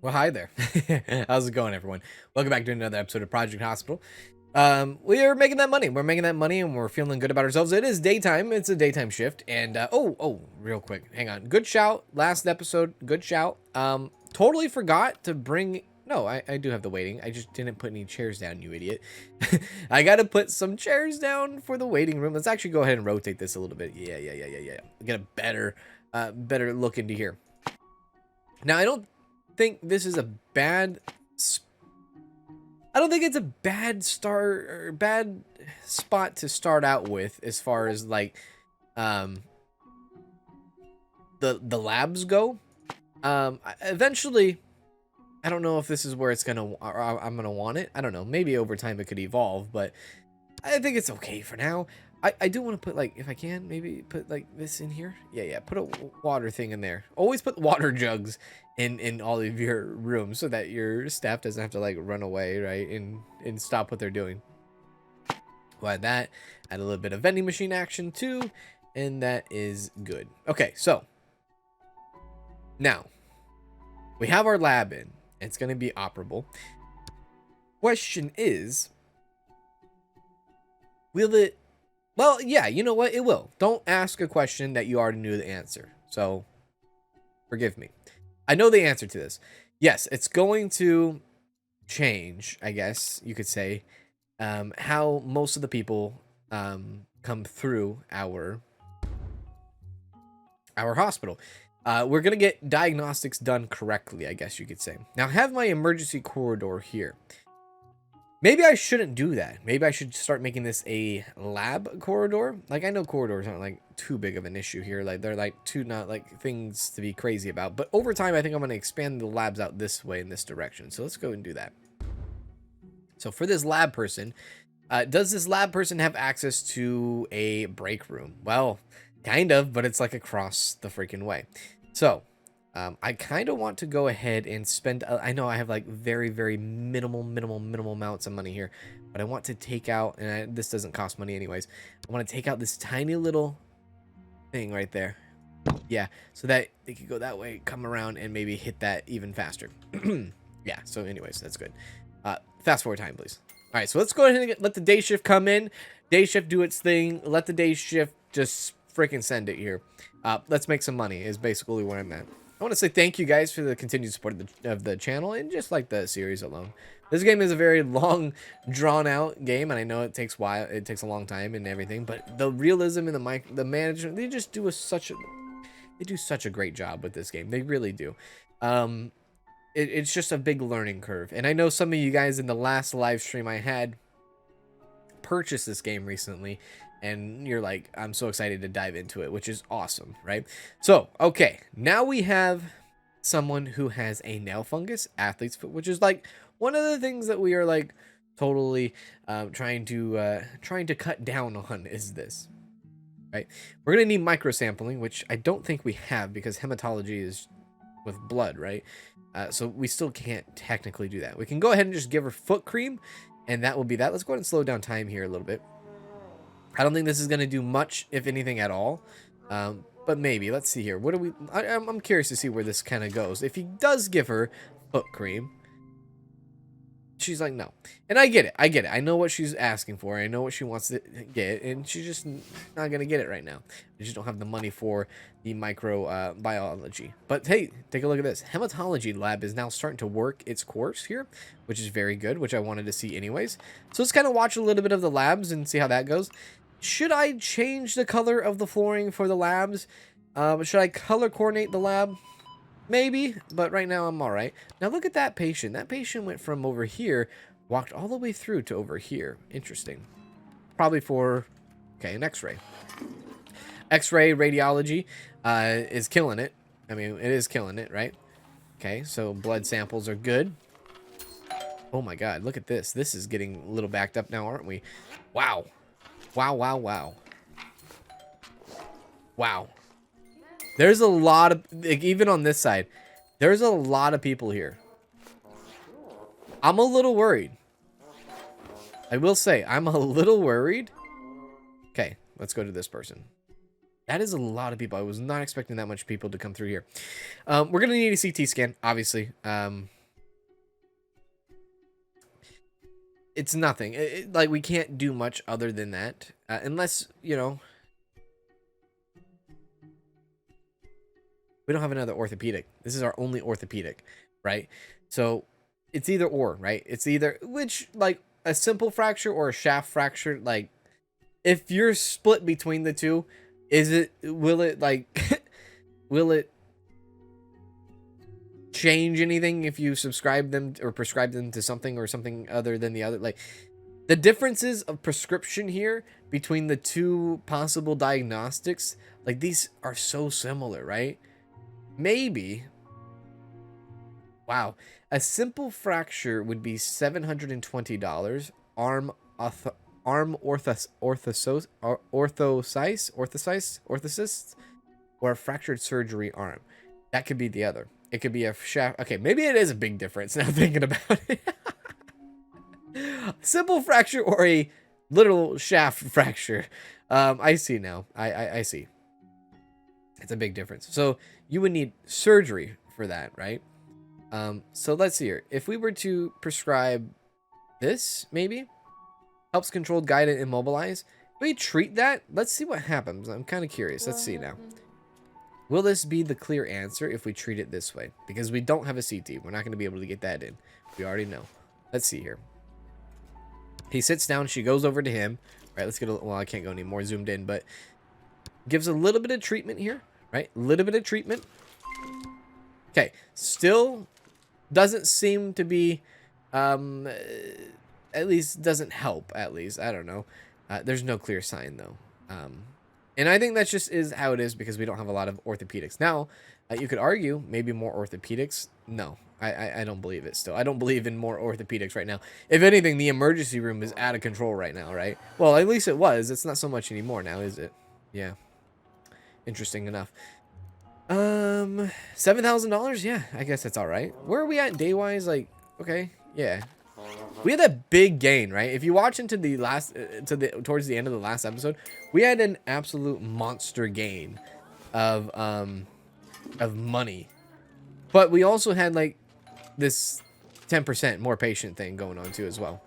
Well, hi there. How's it going, everyone? Welcome back to another episode of Project Hospital. We are making that money. We're making that money, and we're feeling good about ourselves. It is daytime. It's a daytime shift. And real quick, hang on. Good shout. Last episode, good shout. Totally forgot to bring. No, I do have the waiting. I just didn't put any chairs down, you idiot. I got to put some chairs down for the waiting room. Let's actually go ahead and rotate this a little bit. Yeah. Get a better look into here. Now, I don't think this is a bad I don't think it's a bad start or bad spot to start out with as far as like um the labs go. Eventually I don't know if this is where it's gonna or I'm gonna want it. I don't know, maybe over time it could evolve, but I think it's okay for now. I do want to put, like, if I can, maybe put like this in here. Yeah, put a water thing in there. Always put water jugs in all of your rooms so that your staff doesn't have to like run away, right? And stop what they're doing. We'll add that. Add a little bit of vending machine action too, and that is good. Okay, so now we have our lab in. It's gonna be operable. Question is, will it? Well, yeah, you know what? It will. Don't ask a question that you already knew the answer. So, forgive me. I know the answer to this. Yes, it's going to change, I guess you could say, how most of the people come through our hospital. We're going to get diagnostics done correctly, I guess you could say. Now, I have my emergency corridor here. Maybe I shouldn't do that. Maybe I should start making this a lab corridor. Like, I know corridors aren't like too big of an issue here. Like, they're like not like things to be crazy about. But over time, I think I'm going to expand the labs out this way in this direction. So let's go and do that. So for this lab person, does this lab person have access to a break room? Well, kind of, but it's like across the freaking way. So I kind of want to go ahead and spend, I know I have like very minimal amounts of money here, but I want to take out, and this doesn't cost money anyways, I want to take out this tiny little thing right there. Yeah, so that it could go that way, come around, and maybe hit that even faster. Yeah, so anyways, that's good. Fast forward time, please. All right, so let's go ahead and let the day shift come in. Day shift do its thing. Let the day shift just freaking send it here. Let's make some money is basically where I'm at. I want to say thank you guys for the continued support of the channel and just like the series alone. This game is a very long, drawn-out game, and I know it takes a long time and everything, but the realism and the management, they just do such a great job with this game. They really do. It's just a big learning curve, and I know some of you guys in the last live stream I had purchased this game recently, and you're like, I'm so excited to dive into it, which is awesome, right? So, okay, now we have someone who has a nail fungus, athlete's foot, which is like one of the things that we are like totally trying to cut down on is this, right? We're gonna need microsampling, which I don't think we have because hematology is with blood, right? So we still can't technically do that. We can go ahead and just give her foot cream, and that will be that. Let's go ahead and slow down time here a little bit. I don't think this is going to do much, if anything at all, but maybe. Let's see here. What do we? I'm curious to see where this kind of goes. If he does give her foot cream, she's like, no. And I get it. I know what she's asking for. I know what she wants to get, and she's just not going to get it right now. We just don't have the money for the microbiology. But hey, take a look at this. Hematology lab is now starting to work its course here, which is very good, which I wanted to see anyways. So let's kind of watch a little bit of the labs and see how that goes. Should I change the color of the flooring for the labs? Should I color coordinate the lab? Maybe, but right now I'm all right. Now look at that patient. That patient went from over here, walked all the way through to over here. Interesting. Probably for, okay, an x-ray. X-ray radiology is killing it. I mean, it is killing it, right? Okay, so blood samples are good. Oh my God, look at this. This is getting a little backed up now, aren't we? Wow. Wow. There's a lot of, like, even on this side, there's a lot of people here. I'm a little worried. I will say, I'm a little worried. Okay, let's go to this person. That is a lot of people. I was not expecting that much people to come through here. We're going to need a CT scan, obviously. It's nothing. Like, we can't do much other than that. Unless, you know, we don't have another orthopedic. This is our only orthopedic, right? So it's either or, right? It's either, which, like, a simple fracture or a shaft fracture, like, if you're split between the two, will it, like, will it change anything if you subscribe them or prescribe them to something or something other than the other? Like, the differences of prescription here between the two possible diagnostics, like, these are so similar, right? Maybe, wow, a simple fracture would be $720. Arm orthosis, or a fractured surgery arm. That could be the other. It could be a shaft. Okay, maybe it is a big difference now thinking about it. Simple fracture or a literal shaft fracture. I see now. I see. It's a big difference. So you would need surgery for that, right? So let's see here. If we were to prescribe this, maybe helps controlled, guide, and immobilize. If we treat that, let's see what happens. I'm kind of curious. Let's see now. Will this be the clear answer if we treat it this way? Because we don't have a CT. We're not going to be able to get that in. We already know. Let's see here. He sits down. She goes over to him. Right, let's get a... Well, I can't go any more zoomed in, but gives a little bit of treatment here. Right? A little bit of treatment. Okay. Still doesn't seem to be... at least doesn't help, at least. I don't know. There's no clear sign, though. And I think that's just is how it is because we don't have a lot of orthopedics. Now, you could argue maybe more orthopedics. No, I don't believe it still. I don't believe in more orthopedics right now. If anything, the emergency room is out of control right now, right? Well, at least it was. It's not so much anymore now, is it? Yeah. Interesting enough. $7,000? Yeah, I guess that's all right. Where are we at day-wise? Like, okay, yeah. We had a big gain, right? If you watch into the last, towards the end of the last episode, we had an absolute monster gain of money. But we also had like this 10% more patient thing going on too as well.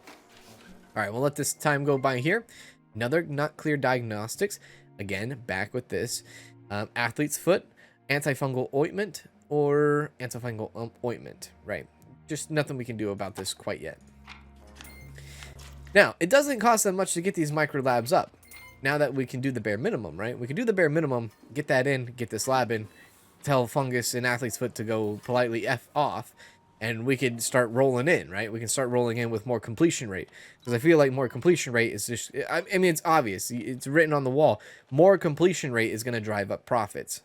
All right, we'll let this time go by here. Another not clear diagnostics. Again, back with this. Athlete's foot, antifungal ointment, or antifungal ointment, right? Just nothing we can do about this quite yet. Now, it doesn't cost that much to get these micro labs up. Now that we can do the bare minimum, right? We can do the bare minimum, get that in, get this lab in, tell fungus and athlete's foot to go politely F off, and we can start rolling in, right? We can start rolling in with more completion rate. Because I feel like more completion rate is just... I mean, it's obvious. It's written on the wall. More completion rate is going to drive up profits.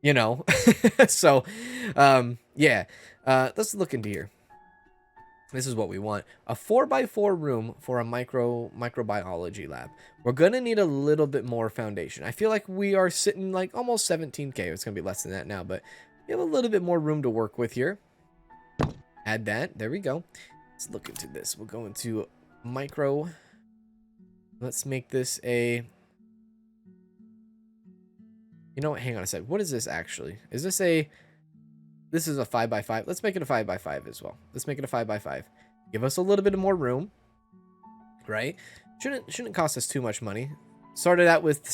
You know? So, yeah. Let's look into here. This is what we want. A 4x4 room for a microbiology lab. We're going to need a little bit more foundation. I feel like we are sitting like almost 17K. It's going to be less than that now, but we have a little bit more room to work with here. Add that. There we go. Let's look into this. We'll go into micro. Let's make this a... You know what? Hang on a sec. What is this actually? Is this a... This is a 5x5. Let's make it a 5x5 as well. Let's make it a 5x5. Give us a little bit more room, right? Shouldn't cost us too much money. Started out with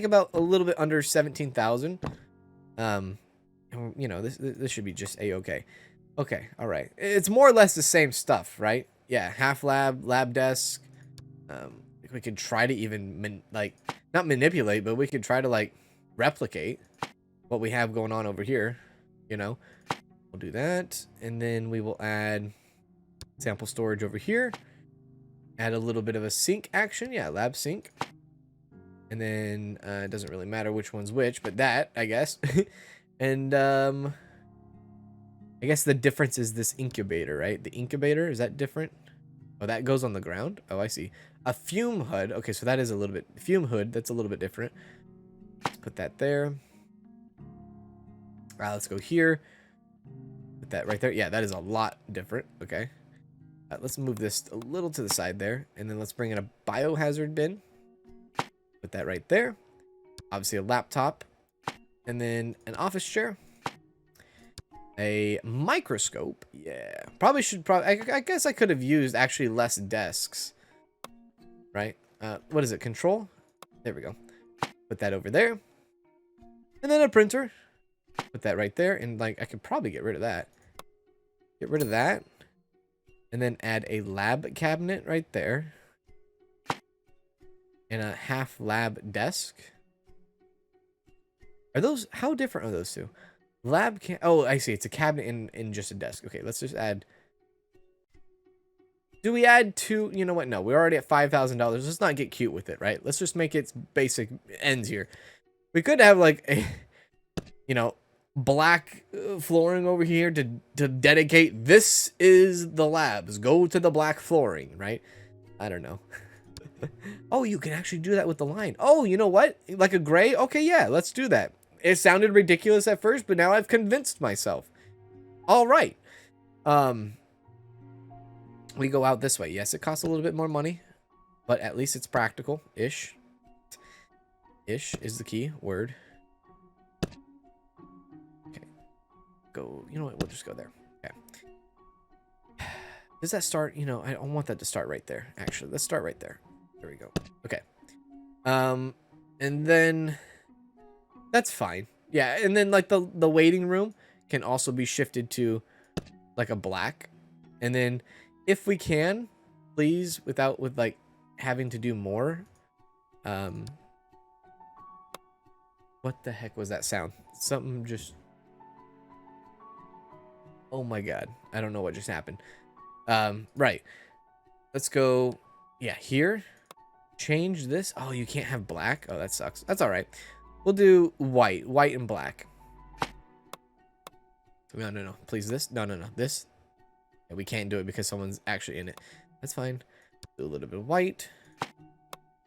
about a little bit under 17,000. You know, this should be just a-okay. Okay, all right. It's more or less the same stuff, right? Yeah, half lab desk. We could try to even not manipulate, but we could try to like replicate what we have going on over here. You know, we'll do that, and then we will add sample storage over here. Add a little bit of a sink action, yeah, lab sink, and then it doesn't really matter which one's which, but that I guess. And I guess the difference is this incubator, right? The incubator, is that different? Oh, that goes on the ground. Oh, I see. A fume hood. Okay, so that is a little bit fume hood. That's a little bit different. Let's put that there. Let's go here. Put that right there. Yeah, that is a lot different. Okay. Let's move this a little to the side there. And then let's bring in a biohazard bin. Put that right there. Obviously a laptop. And then an office chair. A microscope. Yeah. I guess I could have used actually less desks. Right? What is it? Control? There we go. Put that over there. And then a printer. Put that right there. And like, I could probably get rid of that. Get rid of that. And then add a lab cabinet right there. And a half lab desk. Are those, how different are those two? Oh, I see. It's a cabinet in just a desk. Okay, let's just add. Do we add two? You know what? No, we're already at $5,000. Let's not get cute with it, right? Let's just make its basic ends here. We could have like a, you know, black flooring over here to dedicate. This is the labs. Go to the black flooring, right? I don't know. Oh, you can actually do that with the line. Oh, you know what? Like a gray? Okay, yeah, let's do that. It sounded ridiculous at first, but now I've convinced myself. All right. We go out this way. Yes, it costs a little bit more money, but at least it's practical-ish. Ish is the key word. Okay. Go. You know what? We'll just go there. Okay. Does that start? You know, I don't want that to start right there. Actually, let's start right there. There we go. Okay. And then that's fine. Yeah, and then like the waiting room can also be shifted to like a black. And then if we can, please, with like having to do more. What the heck was that sound? Something just, oh my god. I don't know what just happened. Right. Let's go, yeah, here. Change this. Oh, you can't have black. Oh, that sucks. That's all right. We'll do white and black. No. Please, this. No. This. Yeah, we can't do it because someone's actually in it. That's fine. Do a little bit of white.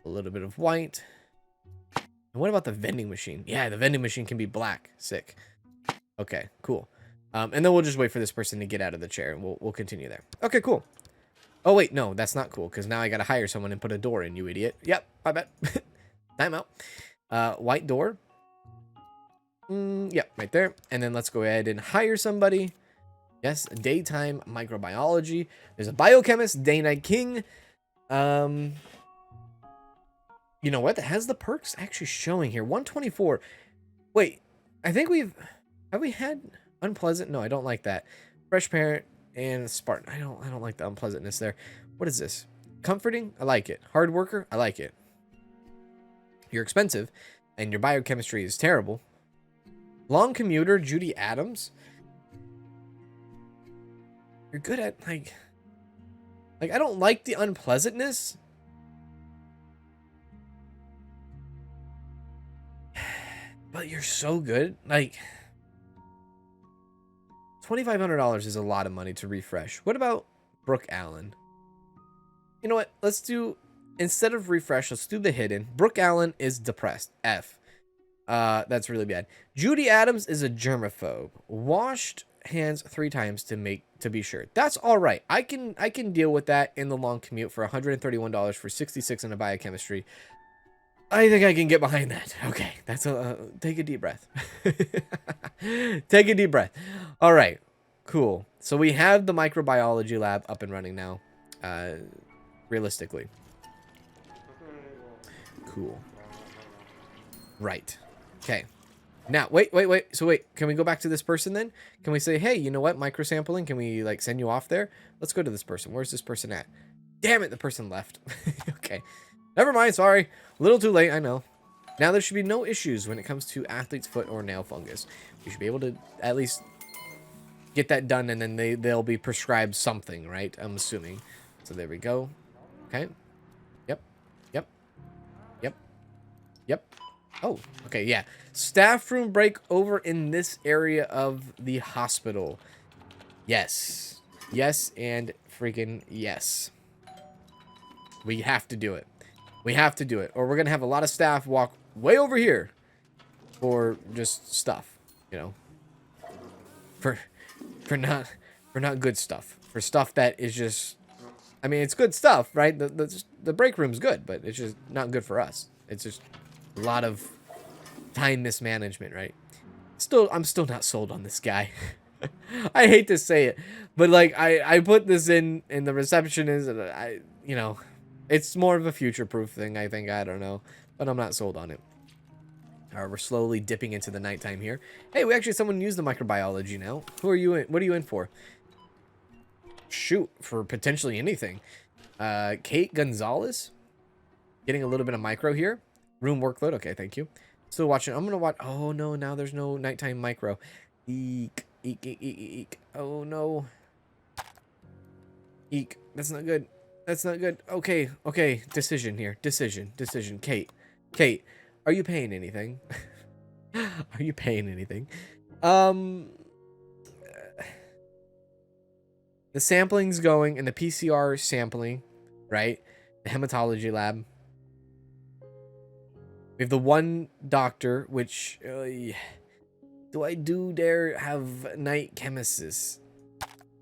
A little bit of white. And what about the vending machine? Yeah, the vending machine can be black. Sick. Okay, cool. And then we'll just wait for this person to get out of the chair, and we'll continue there. Okay, cool. Oh, wait, no, that's not cool, because now I got to hire someone and put a door in, you idiot. Yep, my bad. Time out. White door. Yep, right there. And then let's go ahead and hire somebody. Yes, daytime microbiology. There's a biochemist, day-night king. You know what? That has the perks actually showing here. 124. Wait, I think have we had unpleasant? No, I don't like that. Fresh parent and Spartan. I don't like the unpleasantness there. What is this? Comforting? I like it. Hard worker? I like it. You're expensive, and your biochemistry is terrible. Long commuter, Judy Adams. You're good at like I don't like the unpleasantness. But you're so good. Like $2,500 is a lot of money to refresh. What about Brooke Allen? You know what? Let's do, instead of refresh, let's do the hidden. Brooke Allen is depressed. F. That's really bad. Judy Adams is a germaphobe. Washed hands 3 times to be sure. That's all right. I can deal with that in the long commute for $131 for 66 in a biochemistry. I think I can get behind that. Okay, that's take a deep breath. Take a deep breath. All right, cool. So we have the microbiology lab up and running now. Realistically. Cool. Right. Okay. Now, wait. So wait, can we go back to this person then? Can we say, hey, you know what? Microsampling, can we like send you off there? Let's go to this person. Where's this person at? Damn it, the person left. Okay. Never mind, sorry. A little too late, I know. Now there should be no issues when it comes to athlete's foot or nail fungus. We should be able to at least get that done, and then they'll be prescribed something, right? I'm assuming. So there we go. Okay. Yep. Oh, okay, yeah. Staff room break over in this area of the hospital. Yes. Yes, and freaking yes. We have to do it. We have to do it, or we're gonna have a lot of staff walk way over here for just stuff, you know, for not good stuff, for stuff that is just, I mean, it's good stuff, right? The break room's good, but it's just not good for us. It's just a lot of time mismanagement, right? I'm still not sold on this guy. I hate to say it, but like I put this in the receptionist, and it's more of a future-proof thing, I think. I don't know, but I'm not sold on it. All right, we're slowly dipping into the nighttime here. Hey, we actually someone used the microbiology now. Who are you in? What are you in for? Shoot, for potentially anything. Kate Gonzalez, getting a little bit of micro here. Room workload. Okay, thank you. Still watching. I'm gonna watch. Oh no, now there's no nighttime micro. Eek, eek, eek, eek, eek. Oh no. Eek. That's not good. That's not good. Okay, okay. Decision here. Decision. Kate. Kate, are you paying anything? Are you paying anything? The sampling's going and the PCR sampling, right? The hematology lab. We have the one doctor, which do I dare have night chemists?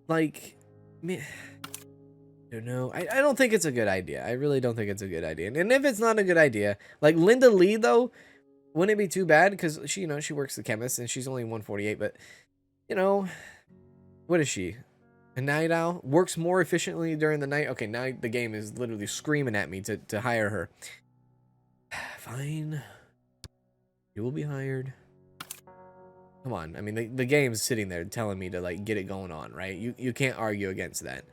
Like, I don't know. I don't think it's a good idea. I really don't think it's a good idea. And if it's not a good idea, like Linda Lee though, wouldn't it be too bad? Because she, she works the chemist and she's only 148. But what is she? A night owl? Works more efficiently during the night. Okay, now the game is literally screaming at me to hire her. Fine. You will be hired. Come on. I mean, the game's sitting there telling me to, like, get it going on, right? You can't argue against that.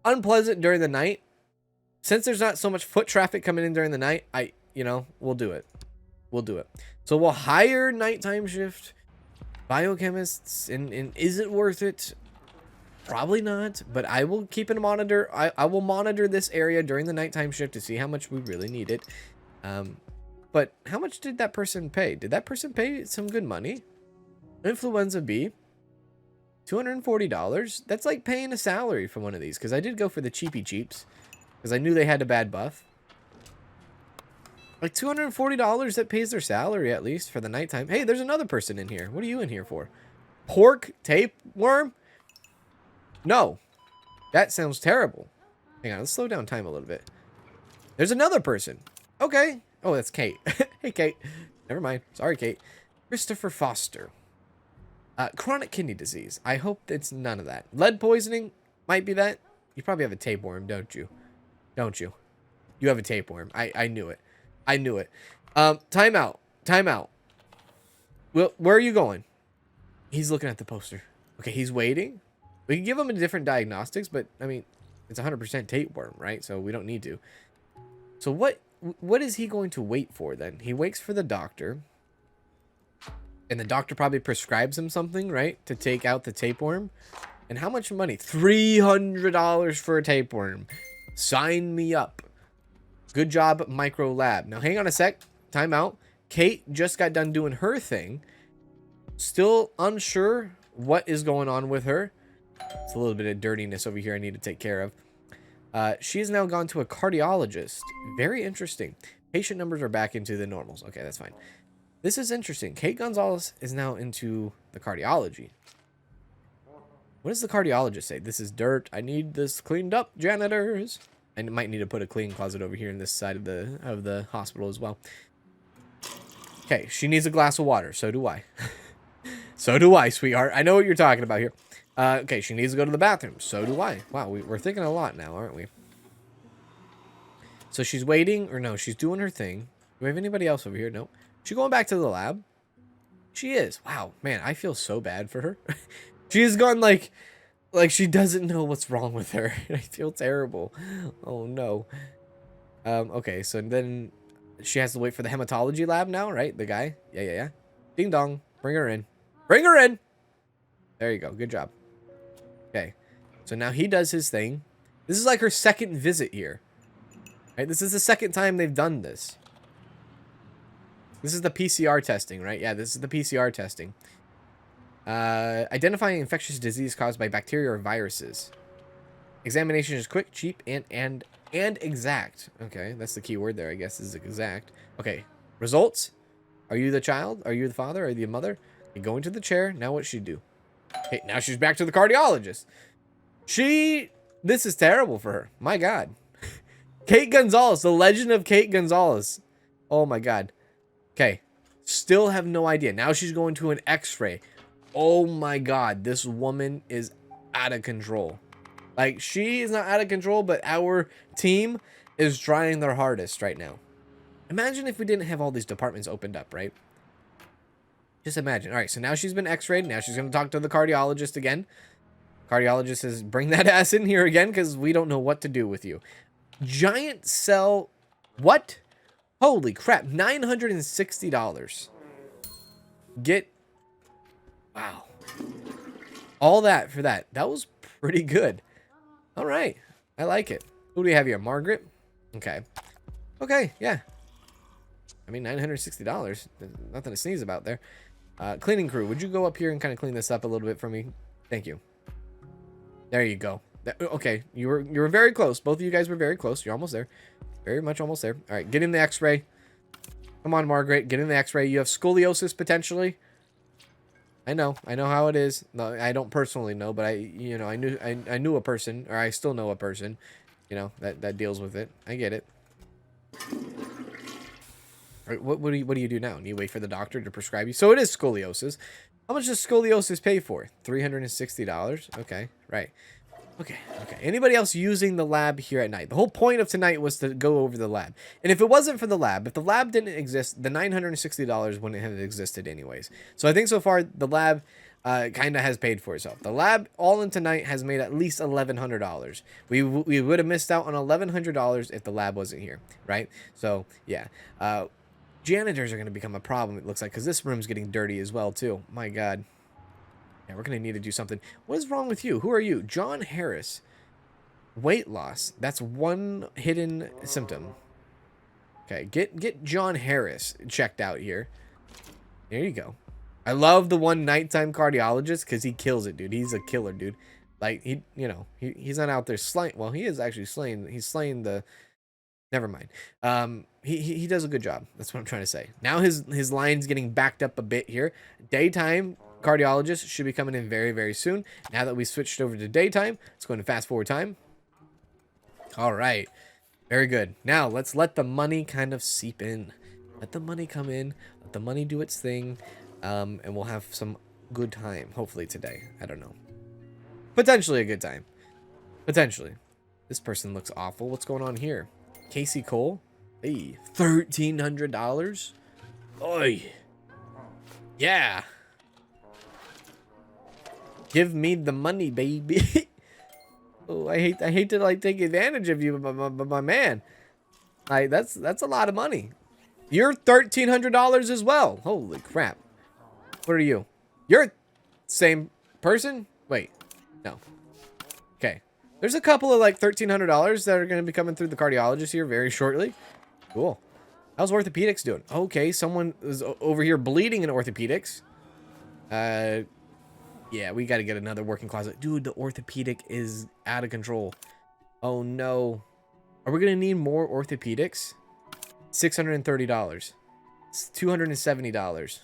Unpleasant during the night. Since there's not so much foot traffic coming in during the night, we'll do it. We'll do it. So we'll hire nighttime shift biochemists, and is it worth it? Probably not, but I will keep a monitor. I will monitor this area during the nighttime shift to see how much we really need it. But how much did that person pay? Did that person pay some good money? Influenza B, $240. That's like paying a salary for one of these, because I did go for the cheapy cheaps, because I knew they had a bad buff. Like $240, that pays their salary at least for the nighttime. Hey, there's another person in here. What are you in here for? Pork tapeworm? No, that sounds terrible. Hang on, let's slow down time a little bit. There's another person. Okay. Oh, that's Kate. Hey, Kate. Never mind. Sorry, Kate. Christopher Foster. Chronic kidney disease. I hope it's none of that. Lead poisoning might be that. You probably have a tapeworm, don't you? Don't you? You have a tapeworm. I knew it. I knew it. Time out. Time out. Well, where are you going? He's looking at the poster. Okay, he's waiting. We can give him a different diagnostics, but I mean, it's 100% tapeworm, right? So we don't need to. So what is he going to wait for then? He waits for the doctor. And the doctor probably prescribes him something, right? To take out the tapeworm. And how much money? $300 for a tapeworm. Sign me up. Good job, Micro Lab. Now, hang on a sec. Time out. Kate just got done doing her thing. Still unsure what is going on with her. It's a little bit of dirtiness over here I need to take care of. She has now gone to a cardiologist. Very interesting. Patient numbers are back into the normals. Okay, that's fine. This is interesting. Kate Gonzalez is now into the cardiology. What does the cardiologist say? This is dirt. I need this cleaned up, janitors. I might need to put a clean closet over here in this side of the hospital as well. Okay, she needs a glass of water. So do I. So do I, sweetheart. I know what you're talking about here. Okay, she needs to go to the bathroom. So do I. Wow, we're thinking a lot now, aren't we? So she's waiting, or no, she's doing her thing. Do we have anybody else over here? No. She going back to the lab? She is. Wow, man, I feel so bad for her. She has gone like she doesn't know what's wrong with her. I feel terrible. Oh no. Okay, so then she has to wait for the hematology lab now, right? The guy? Yeah. Ding dong. Bring her in. Bring her in. There you go. Good job. Okay. So now he does his thing. This is like her second visit here. Right? This is the second time they've done this. This is the PCR testing, right? Yeah, this is the PCR testing. Identifying infectious disease caused by bacteria or viruses. Examination is quick, cheap, and exact. Okay, that's the key word there, I guess, is exact. Okay, results. Are you the child? Are you the father? Are you the mother? You go into the chair. Now what's she do? Okay, now she's back to the cardiologist. This is terrible for her. My God. Kate Gonzalez, the legend of Kate Gonzalez. Oh my God. Okay, Still have no idea. Now she's going to an x-ray. Oh my god, this woman is out of control. Like, she is not out of control, but our team is trying their hardest right now. Imagine if we didn't have all these departments opened up, right? Just imagine. All right, so now she's been x-rayed. Now she's going to talk to the cardiologist again. Cardiologist says, bring that ass in here again because we don't know what to do with you. Giant cell. What? Holy crap. $960. Get. Wow. All that for that. That was pretty good. All right. I like it. Who do we have here? Margaret? Okay. Okay, yeah. I mean, $960. Nothing to sneeze about there. Cleaning crew, would you go up here and kind of clean this up a little bit for me? Thank you. There you go. Okay, you were very close. Both of you guys were very close. You're almost there. Very much almost there. All right, get in the x-ray. Come on, Margaret. Get in the x-ray. You have scoliosis potentially. I know how it is. No, I don't personally know, but I knew a person, or I still know a person, that deals with it. I get it. All right, what do you do now? Do you wait for the doctor to prescribe you? So it is scoliosis. How much does scoliosis pay for? $360. Okay, right. Okay. Anybody else using the lab here at night? The whole point of tonight was to go over the lab. And if it wasn't for the lab, if the lab didn't exist, the $960 wouldn't have existed anyways. So I think so far the lab kind of has paid for itself. The lab all in tonight has made at least $1,100. We would have missed out on $1,100 if the lab wasn't here, right? So yeah. Janitors are going to become a problem, it looks like, because this room's getting dirty as well, too. My God. Yeah, we're going to need to do something. What is wrong with you? Who are you? John Harris. Weight loss. That's one hidden symptom. Okay, get John Harris checked out here. There you go. I love the one nighttime cardiologist because he kills it, dude. He's a killer, dude. Like, he's not out there slaying. Well, he is actually slaying. He's slaying the... Never mind. He does a good job. That's what I'm trying to say. Now his line's getting backed up a bit here. Daytime cardiologist should be coming in very, very soon. Now that we switched over to daytime, let's go into fast forward time. All right. Very good. Now let's let the money kind of seep in. Let the money come in. Let the money do its thing. And we'll have some good time, hopefully today. I don't know. Potentially a good time. Potentially. This person looks awful. What's going on here? Casey Cole, hey, $1,300. Oi, yeah. Give me the money, baby. Oh, I hate to like take advantage of you, my man. Like that's a lot of money. You're $1,300 as well. Holy crap. What are you? You're same person? Wait, no. Okay. There's a couple of like $1,300 that are going to be coming through the cardiologist here very shortly. Cool. How's orthopedics doing? Okay, someone is over here bleeding in orthopedics. Yeah, we got to get another working closet. Dude, the orthopedic is out of control. Oh no. Are we going to need more orthopedics? $630. It's $270.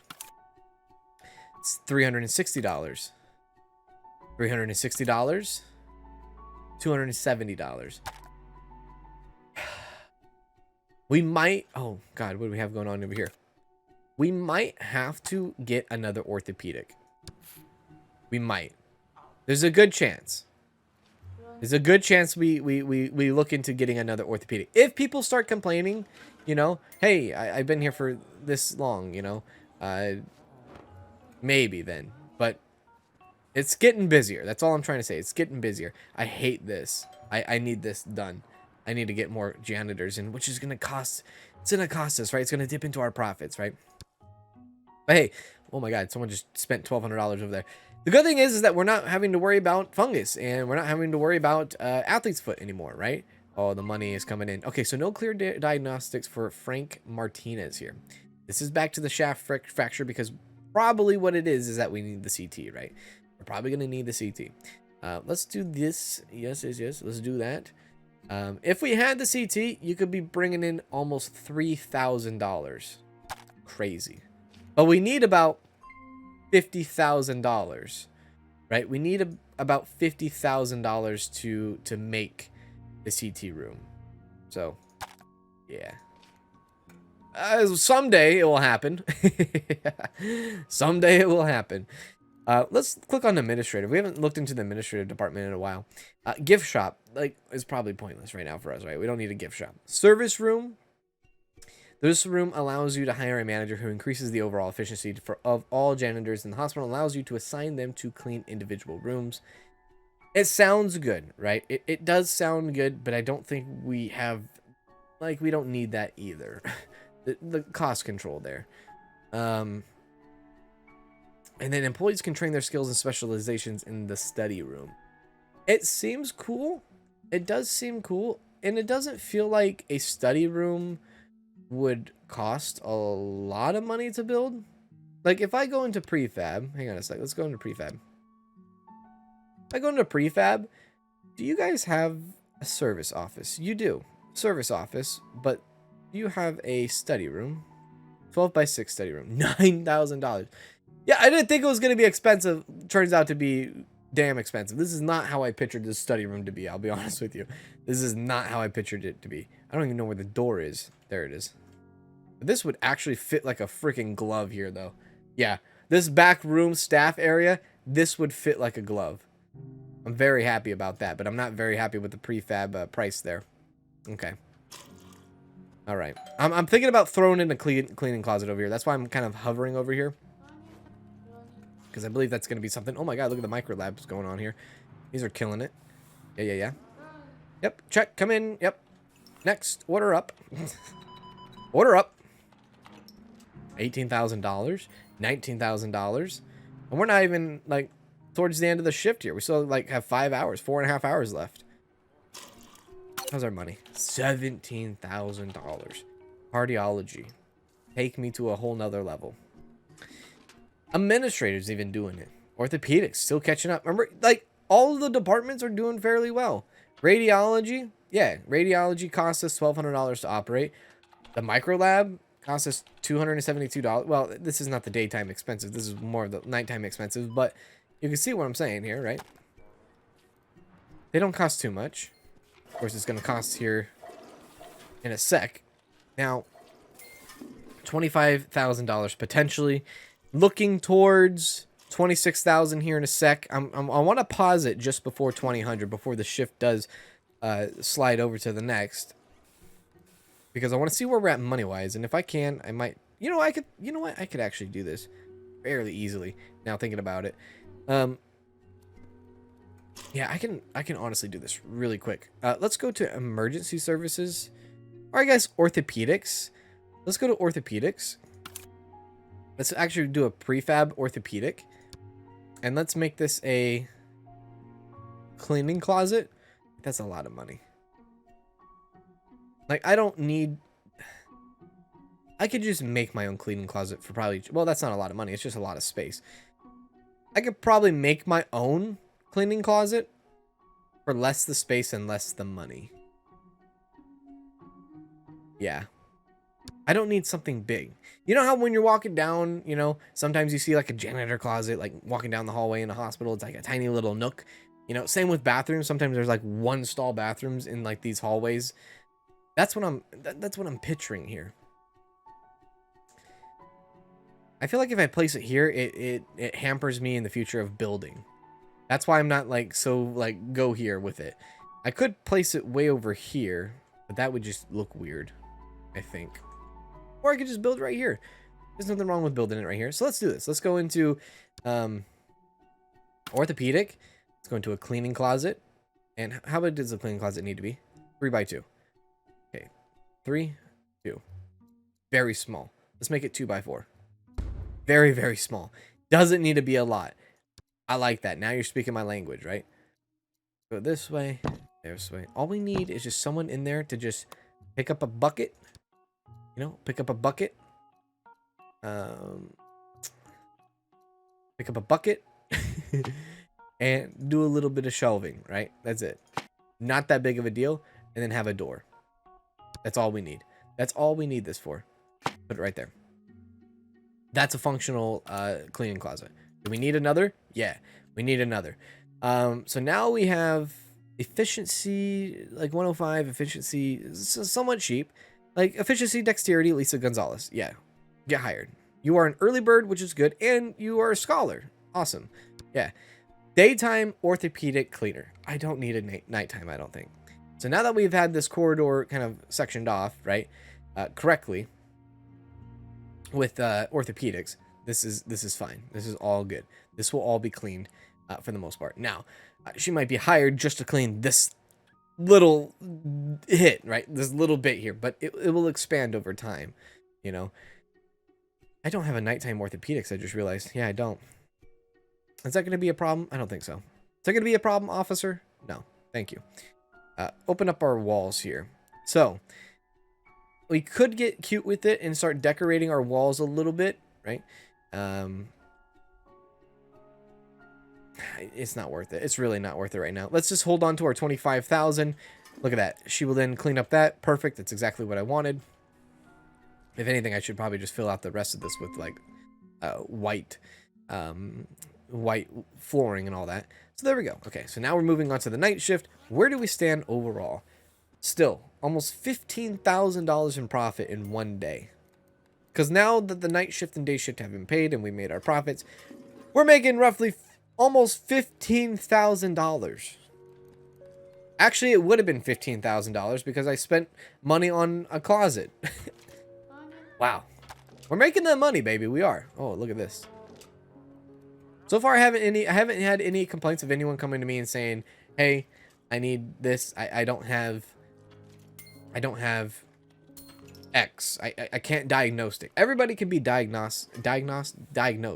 It's $360. $360. $270. We might... Oh, God, what do we have going on over here? We might have to get another orthopedic. We might. There's a good chance. There's a good chance we look into getting another orthopedic. If people start complaining, hey, I've been here for this long, maybe then. But it's getting busier. That's all I'm trying to say. It's getting busier. I hate this. I need this done. I need to get more janitors in, which is going to cost... It's going to cost us, right? It's going to dip into our profits, right? But hey, oh my God, someone just spent $1,200 over there. The good thing is that we're not having to worry about fungus, and we're not having to worry about athlete's foot anymore, right? Oh, the money is coming in. Okay, so no clear diagnostics for Frank Martinez here. This is back to the shaft fracture because probably what it is that we need the CT, right? We're probably going to need the CT. Let's do this. Yes. Let's do that. If we had the CT, you could be bringing in almost $3,000. Crazy. But we need about $50,000, right? We need about $50,000 to make the CT room. So, yeah. Someday it will happen. Someday it will happen. Let's click on administrative. We haven't looked into the administrative department in a while. Gift shop, like, is probably pointless right now for us, right? We don't need a gift shop. Service room. This room allows you to hire a manager who increases the overall efficiency of all janitors in the hospital, allows you to assign them to clean individual rooms. It sounds good, right? It does sound good, but I don't think we have, like, we don't need that either. the cost control there. And then employees can train their skills and specializations in the study room. It seems cool. It does seem cool. And it doesn't feel like a study room would cost a lot of money to build. Like, if I go into prefab, hang on a sec, let's go into prefab. If I go into prefab, do you guys have a service office? You do. Service office, but you have a study room. 12 by 6 study room. $9,000. Yeah, I didn't think it was going to be expensive. Turns out to be damn expensive. This is not how I pictured this study room to be, I'll be honest with you. This is not how I pictured it to be. I don't even know where the door is. There it is. This would actually fit like a freaking glove here, though. Yeah, this back room staff area, this would fit like a glove. I'm very happy about that, but I'm not very happy with the prefab price there. Okay. All right. I'm thinking about throwing in a cleaning closet over here. That's why I'm kind of hovering over here. Because I believe that's going to be something. Oh my god, look at the micro labs going on here. These are killing it. Yeah. Yep, check, come in. Yep. Next, order up. Order up. $18,000, $19,000. And we're not even, like, towards the end of the shift here. We still, like, have 5 hours, 4.5 hours left. How's our money? $17,000. Cardiology. Take me to a whole nother level. Administrators even doing it. Orthopedics still catching up. Remember, like, all of the departments are doing fairly well. Radiology, yeah, radiology costs us $1,200 to operate. The micro lab costs us $272. Well, this is not the daytime expensive. This is more of the nighttime expensive, but you can see what I'm saying here, right? They don't cost too much. Of course, it's going to cost here in a sec. Now, $25,000 potentially. Looking towards $26,000 here in a sec. I want to pause it just before 2000 before the shift does slide over to the next, because I want to see where we're at money wise, and if I can, I might. You know, I could. You know what? I could actually do this fairly easily. Now thinking about it, yeah, I can honestly do this really quick. Let's go to emergency services. All right, guys, orthopedics. Let's go to orthopedics. Let's actually do a prefab orthopedic. And let's make this a cleaning closet. That's a lot of money. Like, I don't need... I could just make my own cleaning closet for probably... Well, that's not a lot of money. It's just a lot of space. I could probably make my own cleaning closet for less the space and less the money. Yeah. I don't need something big. You know how when you're walking down, you know, sometimes you see like a janitor closet, like walking down the hallway in a hospital. It's like a tiny little nook. You know, same with bathrooms. Sometimes there's like one stall bathrooms in like these hallways. That's what I'm picturing here. I feel like if I place it here, it hampers me in the future of building. That's why I'm not like so like go here with it. I could place it way over here, but that would just look weird, I think. Or I could just build right here. There's nothing wrong with building it right here. So let's do this. Let's go into orthopedic. Let's go into a cleaning closet. And how big does the cleaning closet need to be? 3 by 2. Okay. 3, 2. Very small. Let's make it 2 by 4. Very, very small. Doesn't need to be a lot. I like that. Now you're speaking my language, right? Go this way. This way. All we need is just someone in there to just pick up a bucket. You know, pick up a bucket. Pick up a bucket. And do a little bit of shelving, right? That's it. Not that big of a deal. And then have a door. That's all we need. That's all we need this for. Put it right there. That's a functional cleaning closet. Do we need another? Yeah, we need another. So now we have efficiency, like 105 efficiency, somewhat cheap. Like efficiency, dexterity, Lisa Gonzalez. Yeah, get hired. You are an early bird, which is good, and you are a scholar. Awesome. Yeah. Daytime orthopedic cleaner. I don't need a nighttime, I don't think. So now that we've had this corridor kind of sectioned off, right, correctly with orthopedics, this is fine. This is all good. This will all be cleaned for the most part. Now, she might be hired just to clean this little hit, right? This little bit here, but it will expand over time, you know. I don't have a nighttime orthopedics, I just realized. Yeah, I don't. Is that going to be a problem? I don't think so. Is that going to be a problem, officer? No. Thank you. Open up our walls here. So, we could get cute with it and start decorating our walls a little bit, right? It's not worth it. It's really not worth it right now. Let's just hold on to our 25,000. Look at that. She will then clean up that. Perfect. That's exactly what I wanted. If anything, I should probably just fill out the rest of this with like white flooring and all that. So there we go. Okay, so now we're moving on to the night shift. Where do we stand overall? Still, almost $15,000 in profit in one day. Because now that the night shift and day shift have been paid and we made our profits, we're making roughly almost $15,000. Actually, it would have been $15,000 because I spent money on a closet. Wow. We're making that money, baby. We are. Oh, look at this. So far, I haven't had any complaints of anyone coming to me and saying, "Hey, I need this. I don't have X. I can't diagnose it." Everybody can be diagnosed.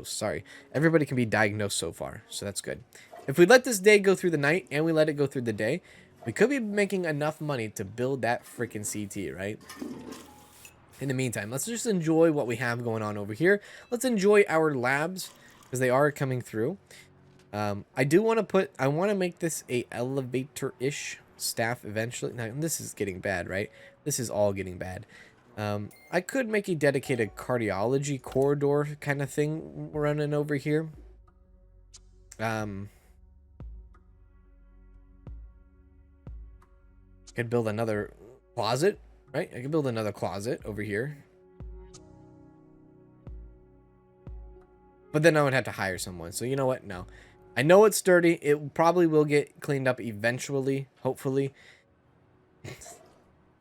Sorry. Everybody can be diagnosed so far. So that's good. If we let this day go through the night and we let it go through the day, we could be making enough money to build that freaking CT, right? In the meantime, let's just enjoy what we have going on over here. Let's enjoy our labs because they are coming through. I want to make this a elevator-ish staff eventually. Now, this is getting bad, right? This is all getting bad. I could make a dedicated cardiology corridor kind of thing running over here. Could build another closet, right? I could build another closet over here. But then I would have to hire someone. So you know what? No. I know it's dirty. It probably will get cleaned up eventually, hopefully.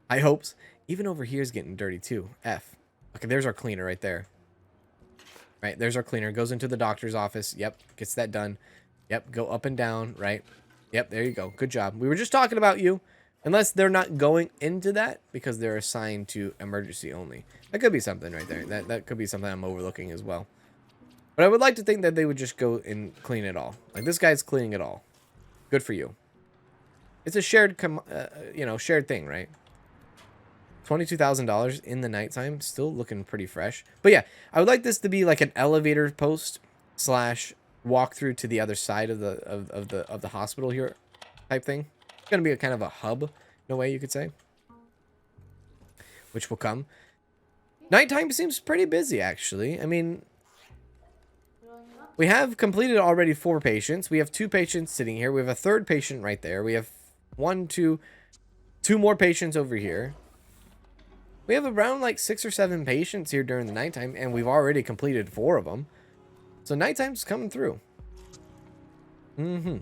I hopes. Even over here is getting dirty too. F. Okay, there's our cleaner right there. Right, there's our cleaner. Goes into the doctor's office. Yep, gets that done. Yep, go up and down, right? Yep, there you go. Good job. We were just talking about you. Unless they're not going into that because they're assigned to emergency only. That could be something right there. That could be something I'm overlooking as well. But I would like to think that they would just go and clean it all. Like this guy's cleaning it all. Good for you. It's a shared, shared thing, right? $22,000 in the nighttime, still looking pretty fresh. But yeah, I would like this to be like an elevator post / walkthrough to the other side of the hospital here, type thing. It's gonna be a kind of a hub, in a way you could say, which will come. Nighttime seems pretty busy, actually. I mean, we have completed already 4 patients. We have 2 patients sitting here. We have a 3rd patient right there. We have 2 more patients over here. We have around like 6 or 7 patients here during the nighttime, and we've already completed 4 of them. So nighttime's coming through. Mm-hmm.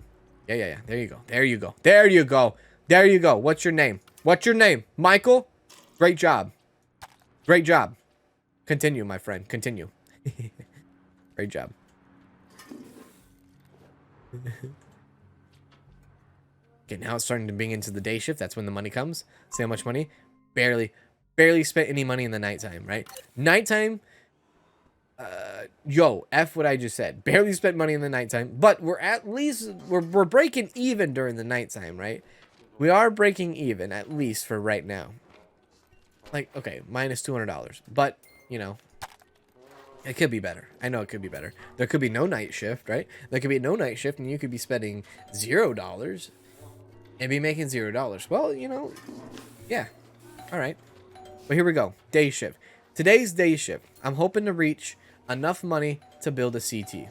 Yeah. There you go. What's your name? Michael? Great job. Continue, my friend. Continue. Great job. Okay, now it's starting to bring into the day shift. That's when the money comes. See how much money? Barely spent any money in the nighttime, right? Nighttime, F what I just said. Barely spent money in the nighttime, but we're at least, we're breaking even during the nighttime, right? We are breaking even, at least for right now. Like, okay, minus $200, but, you know, it could be better. I know it could be better. There could be no night shift, right? There could be no night shift, and you could be spending $0 and be making $0. Well, you know, yeah. All right. But here we go. Day shift. Today's day shift. I'm hoping to reach enough money to build a CT.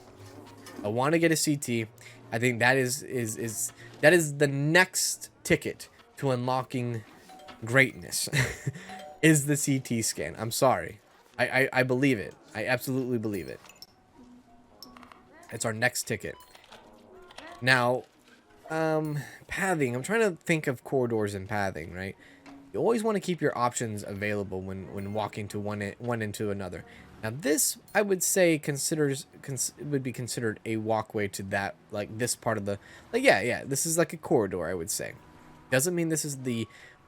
I want to get a CT. I think that is the next ticket to unlocking greatness. is the CT scan. I'm sorry. I believe it. I absolutely believe it. It's our next ticket. Now, pathing. I'm trying to think of corridors and pathing, right? You always want to keep your options available when walking to one into another. Now, this I would say would be considered a walkway to that, like this part of the, like yeah, this is like a corridor, I would say. Doesn't mean this is the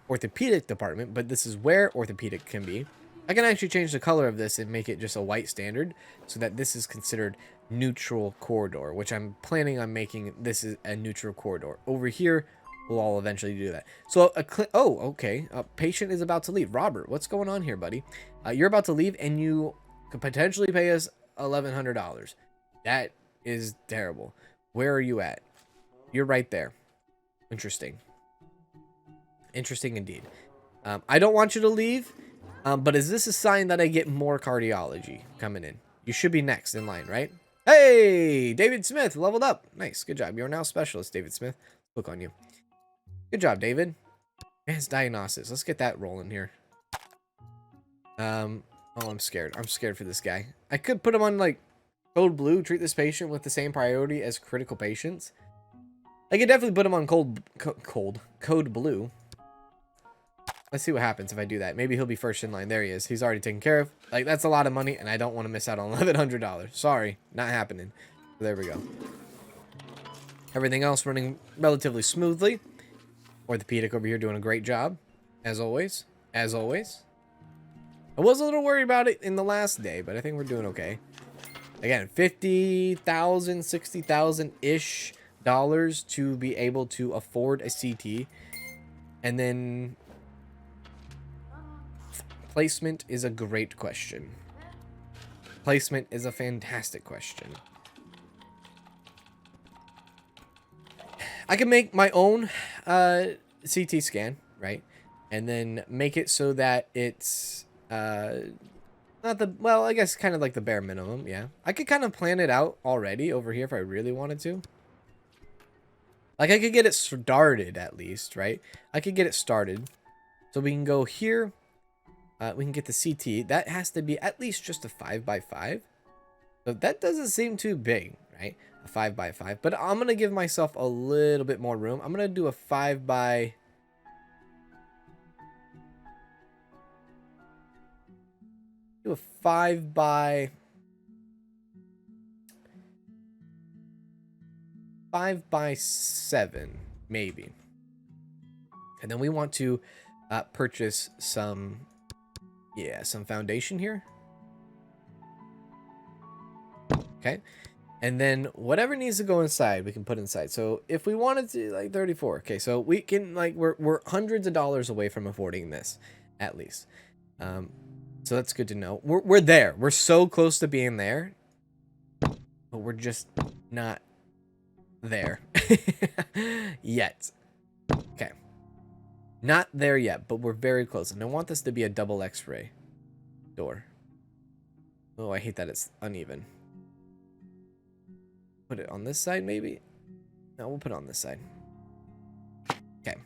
orthopedic department, but this is where orthopedic can be. I can actually change the color of this and make it just a white standard so that this is considered neutral corridor, which I'm planning on making this is a neutral corridor. Over here, we'll all eventually do that. So, oh, okay. A patient is about to leave. Robert, what's going on here, buddy? You're about to leave and you could potentially pay us $1,100. That is terrible. Where are you at? You're right there. Interesting. Interesting indeed. I don't want you to leave, but is this a sign that I get more cardiology coming in? You should be next in line, right? Hey, David Smith, leveled up. Nice, good job. You're now specialist, David Smith. Look on you. Good job, David. Advanced diagnosis. Let's get that rolling here. Oh, I'm scared. I'm scared for this guy. I could put him on, like, code blue, treat this patient with the same priority as critical patients. I could definitely put him on code blue. Let's see what happens if I do that. Maybe he'll be first in line. There he is. He's already taken care of. Like, that's a lot of money, and I don't want to miss out on $1,100. Sorry, not happening. There we go. Everything else running relatively smoothly. Orthopedic over here doing a great job, as always. As always. I was a little worried about it in the last day, but I think we're doing okay. Again, $50,000, $60,000-ish to be able to afford a CT. And then placement is a great question. Placement is a fantastic question. I can make my own CT scan, right? And then make it so that it's not the, well, I guess kind of like the bare minimum, yeah. I could kind of plan it out already over here if I really wanted to. Like, I could get it started at least, right? I could get it started. So we can go here. We can get the CT. That has to be at least just a 5x5. So that doesn't seem too big, right? A 5x5. But I'm going to give myself a little bit more room. I'm going to do a 5x... do a 5x... 5x7, maybe. And then we want to purchase some... yeah, some foundation here. Okay. And then whatever needs to go inside, we can put inside. So if we wanted to, like 34. Okay, so we can, like, we're hundreds of dollars away from affording this, at least. So that's good to know. We're there. We're so close to being there. But we're just not there. Yet. Okay. Not there yet, but we're very close. And I want this to be a double X-ray door. Oh, I hate that it's uneven. Put it on this side, maybe? No, we'll put it on this side. Okay.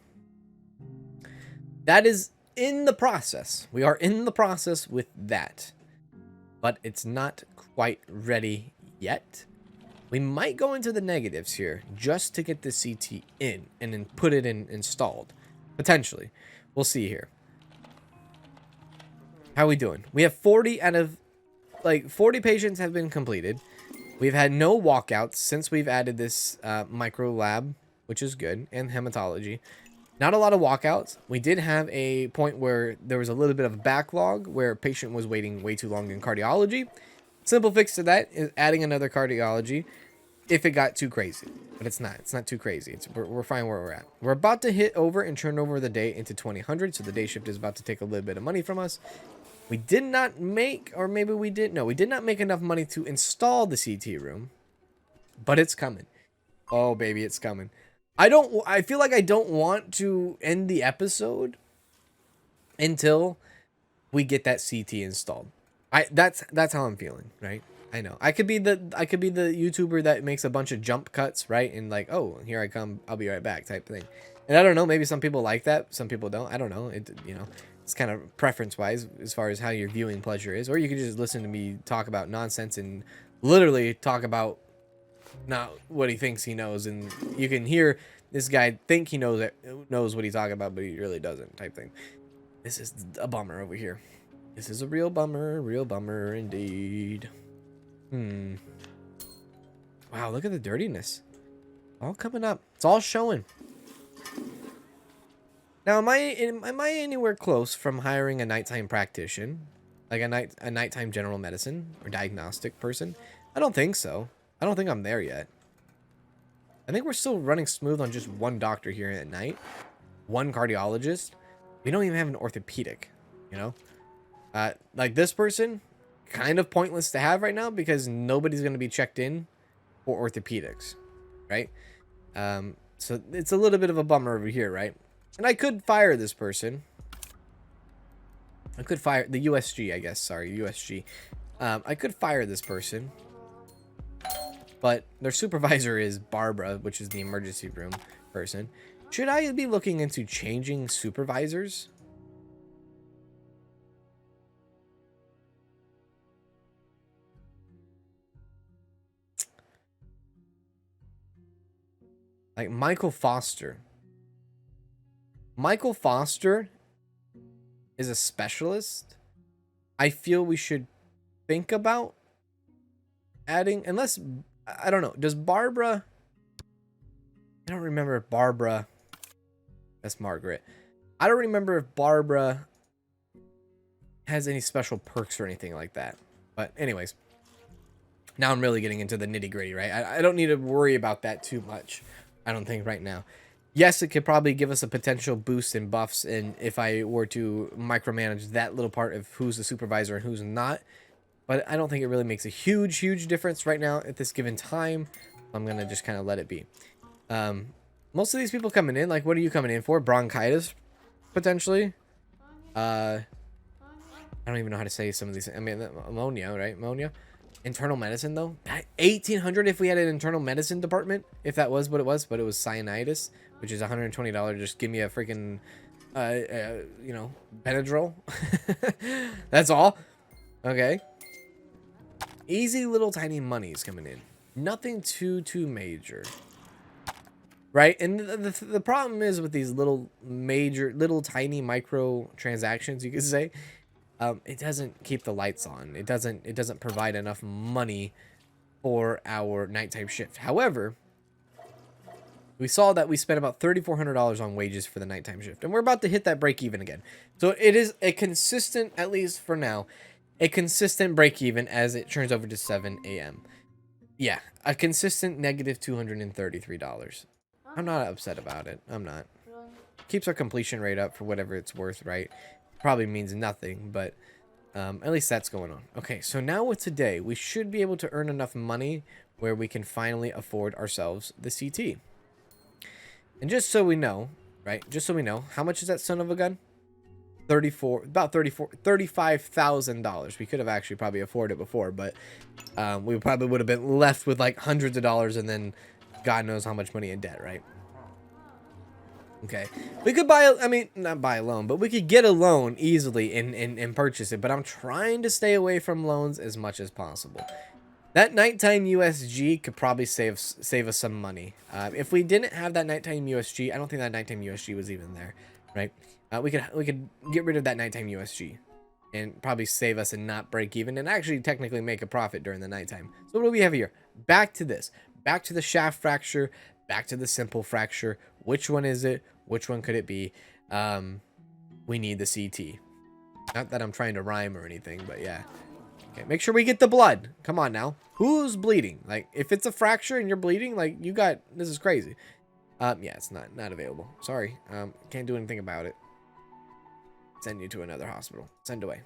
That is in the process. We are in the process with that. But it's not quite ready yet. We might go into the negatives here just to get the CT in and then put it in installed. Potentially. We'll see here. How are we doing? We have 40 out of, like, 40 patients have been completed. We've had no walkouts since we've added this micro lab, which is good, and hematology. Not a lot of walkouts. We did have a point where there was a little bit of a backlog where a patient was waiting way too long in cardiology. Simple fix to that is adding another cardiology if it got too crazy. But it's not. It's not too crazy. We're fine where we're at. We're about to hit over and turn over the day into 2000, so the day shift is about to take a little bit of money from us. We did not make, or maybe we did, no, we did not make enough money to install the CT room, but it's coming. Oh, baby, it's coming. I feel like I don't want to end the episode until we get that CT installed. That's how I'm feeling, right? I know. I could be the YouTuber that makes a bunch of jump cuts, right? And like, oh, here I come, I'll be right back type thing. And I don't know, maybe some people like that, some people don't. I don't know. You know. It's kind of preference-wise as far as how your viewing pleasure is. Or you could just listen to me talk about nonsense and literally talk about not what he thinks he knows. And you can hear this guy think he knows what he's talking about, but he really doesn't type thing. This is a bummer over here. This is a real bummer indeed. Wow, look at the dirtiness. All coming up. It's all showing. Now, am I anywhere close from hiring a nighttime practitioner, like a nighttime general medicine or diagnostic person? I don't think so. I don't think I'm there yet. I think we're still running smooth on just one doctor here at night, one cardiologist. We don't even have an orthopedic, you know? Like this person, kind of pointless to have right now because nobody's going to be checked in for orthopedics, right? So it's a little bit of a bummer over here, right? And I could fire this person. I could fire the USG, I guess. Sorry, USG. I could fire this person. But their supervisor is Barbara, which is the emergency room person. Should I be looking into changing supervisors? Like Michael Foster. Michael Foster is a specialist. I feel we should think about adding, unless, I don't know, does Barbara, I don't remember if Barbara, that's Margaret. I don't remember if Barbara has any special perks or anything like that. But anyways, now I'm really getting into the nitty gritty, right? I don't need to worry about that too much. I don't think right now. Yes, it could probably give us a potential boost in buffs, and if I were to micromanage that little part of who's the supervisor and who's not. But I don't think it really makes a huge difference right now at this given time. I'm going to just kind of let it be. Most of these people coming in, like, what are you coming in for? Bronchitis, potentially. I don't even know how to say some of these. I mean, ammonia, right? Ammonia. Internal medicine, though. 1,800 if we had an internal medicine department, if that was what it was. But it was cyanitis, which is $120. Just give me a freaking, you know, Benadryl. That's all. Okay. Easy little tiny monies coming in. Nothing too major. Right? And the problem is with these little tiny micro transactions, you could say, it doesn't keep the lights on. It doesn't provide enough money for our nighttime shift. However, we saw that we spent about $3,400 on wages for the nighttime shift, and we're about to hit that break even again. So it is a consistent, at least for now, a consistent break even as it turns over to 7 a.m. Yeah, a consistent negative $233. I'm not upset about it. I'm not. Keeps our completion rate up for whatever it's worth, right? Probably means nothing, but at least that's going on. Okay, so now with today, we should be able to earn enough money where we can finally afford ourselves the CT. And just so we know, right? Just so we know, how much is that son of a gun? $35,000. We could have actually probably afforded it before, but we probably would have been left with like hundreds of dollars and then God knows how much money in debt, right? Okay, we could buy, I mean, not buy a loan, but we could get a loan easily and purchase it, but I'm trying to stay away from loans as much as possible. That nighttime USG could probably save us some money. If we didn't have that nighttime USG, I don't think that nighttime USG was even there, right? We could get rid of that nighttime USG and probably save us and not break even and actually technically make a profit during the nighttime. So what do we have here? Back to this. Back to the shaft fracture. Back to the simple fracture. Which one is it? Which one could it be? We need the CT. Not that I'm trying to rhyme or anything, but yeah. Okay, make sure we get the blood. Come on now. Who's bleeding? Like, if it's a fracture and you're bleeding, like, you got... This is crazy. Yeah, it's not available. Sorry. Can't do anything about it. Send you to another hospital. Send away.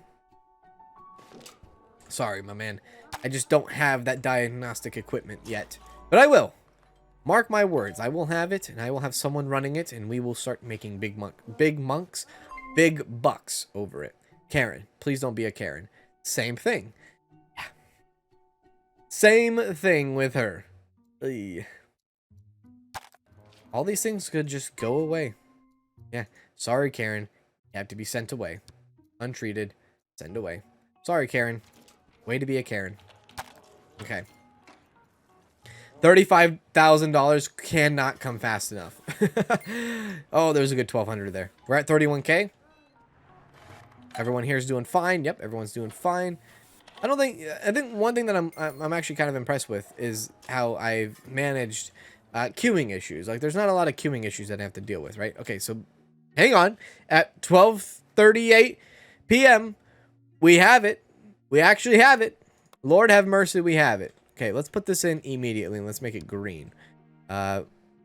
Sorry, my man. I just don't have that diagnostic equipment yet. But I will. Mark my words. I will have it, and I will have someone running it, and we will start making big bucks over it. Karen. Please don't be a Karen. Same thing. Yeah. Same thing with her. Ugh. All these things could just go away. Yeah. Sorry, Karen. You have to be sent away. Untreated. Send away. Sorry, Karen. Way to be a Karen. Okay. $35,000 cannot come fast enough. Oh, there's a good 1,200 there. We're at 31K. Everyone here is doing fine. Yep, everyone's doing fine. I think one thing that I'm actually kind of impressed with is how I've managed queuing issues. Like, there's not a lot of queuing issues that I have to deal with, right? Okay, so hang on. At 12:38 p.m., we have it. We actually have it. Lord have mercy, we have it. Okay, let's put this in immediately and let's make it green.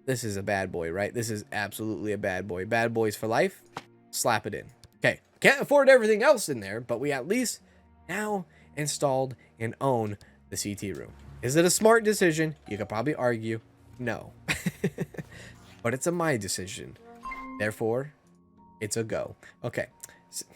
This is a bad boy, right? This is absolutely a bad boy. Bad boys for life. Slap it in. Okay, can't afford everything else in there, but we at least now installed and own the CT room. Is it a smart decision? You could probably argue no. But it's my decision. Therefore, it's a go. Okay. So,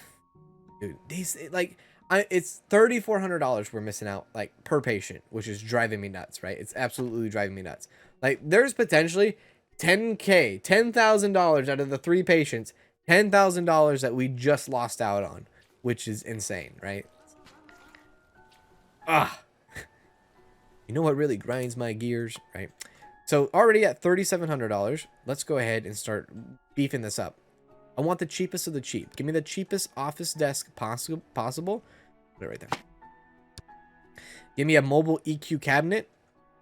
dude, these, like, it's $3,400 we're missing out, like, per patient, which is driving me nuts, right? It's absolutely driving me nuts. Like, there's potentially $10,000 out of the 3 patients, $10,000 that we just lost out on, which is insane, right? Ah, you know what really grinds my gears, right? So already at $3,700, let's go ahead and start beefing this up. I want the cheapest of the cheap. Give me the cheapest office desk possible. Put it right there. Give me a mobile EQ cabinet,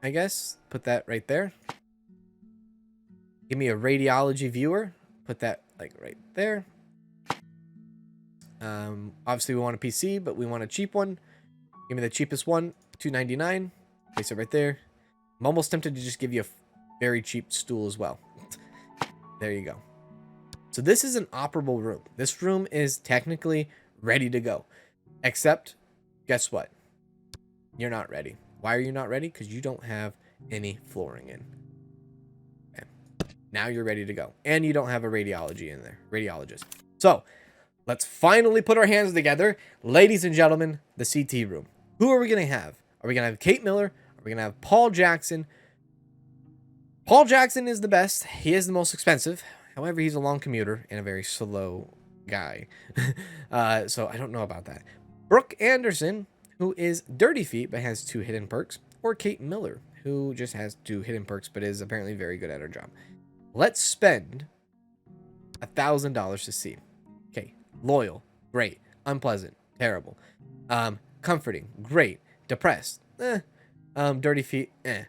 I guess. Put that right there. Give me a radiology viewer. Put that like right there. Obviously we want a PC, but we want a cheap one. Give me the cheapest one, $299. Place it right there. I'm almost tempted to just give you a very cheap stool as well. There you go. So this is an operable room. This room is technically ready to go. Except, guess what? You're not ready. Why are you not ready? Because you don't have any flooring in. Okay. Now you're ready to go. And you don't have a radiology in there. Radiologist. So, let's finally put our hands together. Ladies and gentlemen, the CT room. Who are we going to have? Are we going to have Kate Miller? Are we going to have Paul Jackson? Paul Jackson is the best. He is the most expensive. However, he's a long commuter and a very slow guy. So I don't know about that. Brooke Anderson, who is Dirty Feet but has 2 hidden perks. Or Kate Miller, who just has 2 hidden perks but is apparently very good at her job. Let's spend $1,000 to see. Okay. Loyal. Great. Unpleasant. Terrible. Comforting. Great. Depressed. Dirty Feet. Hey,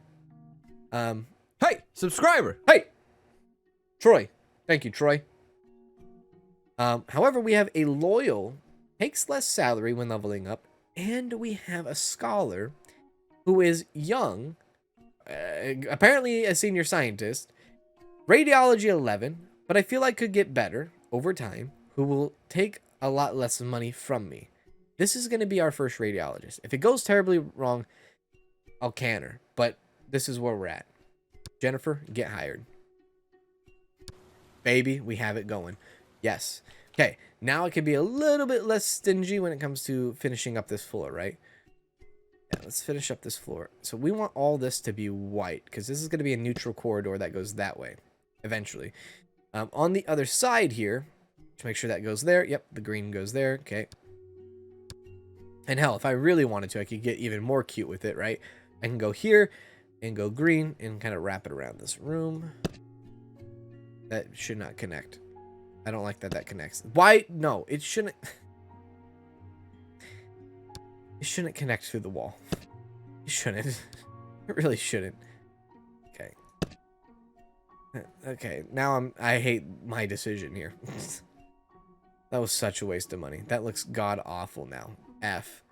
subscriber. Hey! Troy. Thank you, Troy. However, we have a loyal, takes less salary when leveling up, and we have a scholar who is young, apparently a senior scientist, radiology 11, but I feel like could get better over time, who will take a lot less money from me. This is going to be our first radiologist. If it goes terribly wrong, I'll can her, but this is where we're at. Jennifer, get hired. Baby, we have it going. Yes. Okay, now I can be a little bit less stingy when it comes to finishing up this floor, right? Yeah, let's finish up this floor. So we want all this to be white, because this is going to be a neutral corridor that goes that way, eventually. On the other side here, to make sure that goes there. Yep, the green goes there. Okay. And hell, if I really wanted to, I could get even more cute with it, right? I can go here and go green and kind of wrap it around this room. That should not connect. I don't like that that connects. Why? No, it shouldn't. It shouldn't connect through the wall. It shouldn't. It really shouldn't. Okay. Okay, now I hate my decision here. That was such a waste of money. That looks god awful now. F.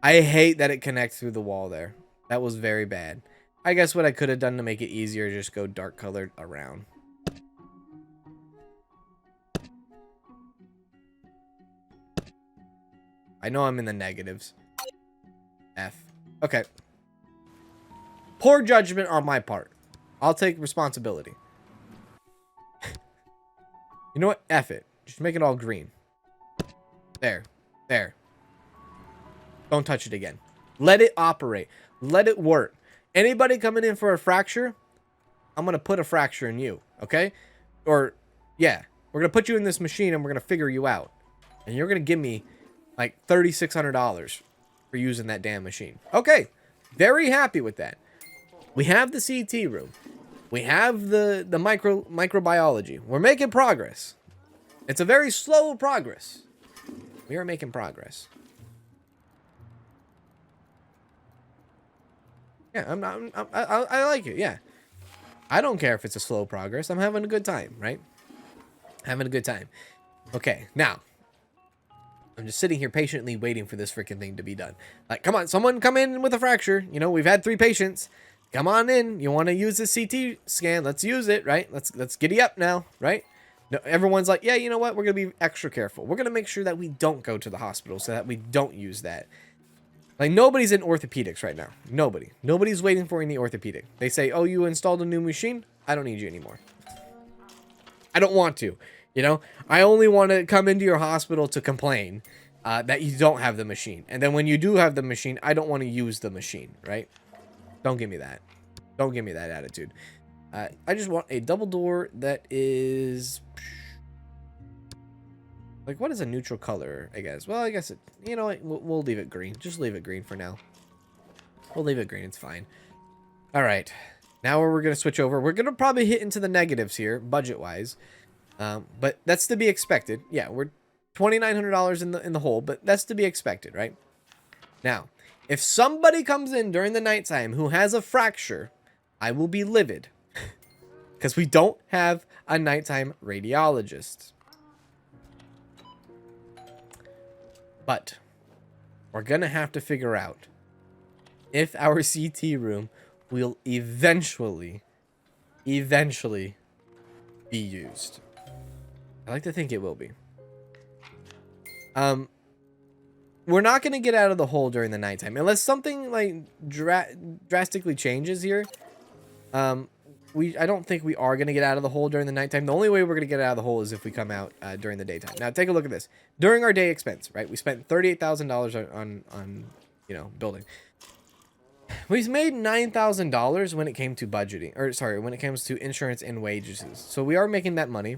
I hate that it connects through the wall there. That was very bad. I guess what I could have done to make it easier, just go dark colored around. I know I'm in the negatives. F. Okay. Poor judgment on my part. I'll take responsibility. You know what? F it. Just make it all green. There. There. Don't touch it again. Let it operate. Let it work. Anybody coming in for a fracture, I'm going to put a fracture in you. Okay? Or, yeah. We're going to put you in this machine and we're going to figure you out. And you're going to give me like $3,600 for using that damn machine. Okay. Very happy with that. We have the CT room. We have the microbiology. We're making progress. It's a very slow progress. We are making progress. Yeah, I like it. Yeah. I don't care if it's a slow progress. I'm having a good time, right? Having a good time. Okay, now. I'm just sitting here patiently waiting for this freaking thing to be done. Like, come on, someone come in with a fracture. You know, we've had 3 patients. Come on in. You want to use the CT scan? Let's use it, right? Let's giddy up now, right? No, everyone's like, yeah, you know what? We're going to be extra careful. We're going to make sure that we don't go to the hospital so that we don't use that. Like, nobody's in orthopedics right now. Nobody. Nobody's waiting for any orthopedic. They say, oh, you installed a new machine? I don't need you anymore. I don't want to. You know, I only want to come into your hospital to complain that you don't have the machine. And then when you do have the machine, I don't want to use the machine, right? Don't give me that. Don't give me that attitude. I just want a double door that is... Like, what is a neutral color, I guess? Well, I guess it... You know what? We'll leave it green. Just leave it green for now. We'll leave it green. It's fine. All right. Now we're going to switch over. We're going to probably hit into the negatives here, budget-wise. But that's to be expected. Yeah, we're $2,900 in the hole, but that's to be expected, right? Now, if somebody comes in during the nighttime who has a fracture, I will be livid. Because we don't have a nighttime radiologist. But we're going to have to figure out if our CT room will eventually be used. I like to think it will be. We're not going to get out of the hole during the nighttime. Unless something, like, drastically changes here. I don't think we are going to get out of the hole during the nighttime. The only way we're going to get out of the hole is if we come out during the daytime. Now, take a look at this. During our day expense, right? We spent $38,000 on, you know, building. We've made $9,000 when it came to budgeting. Or, sorry, when it comes to insurance and wages. So we are making that money.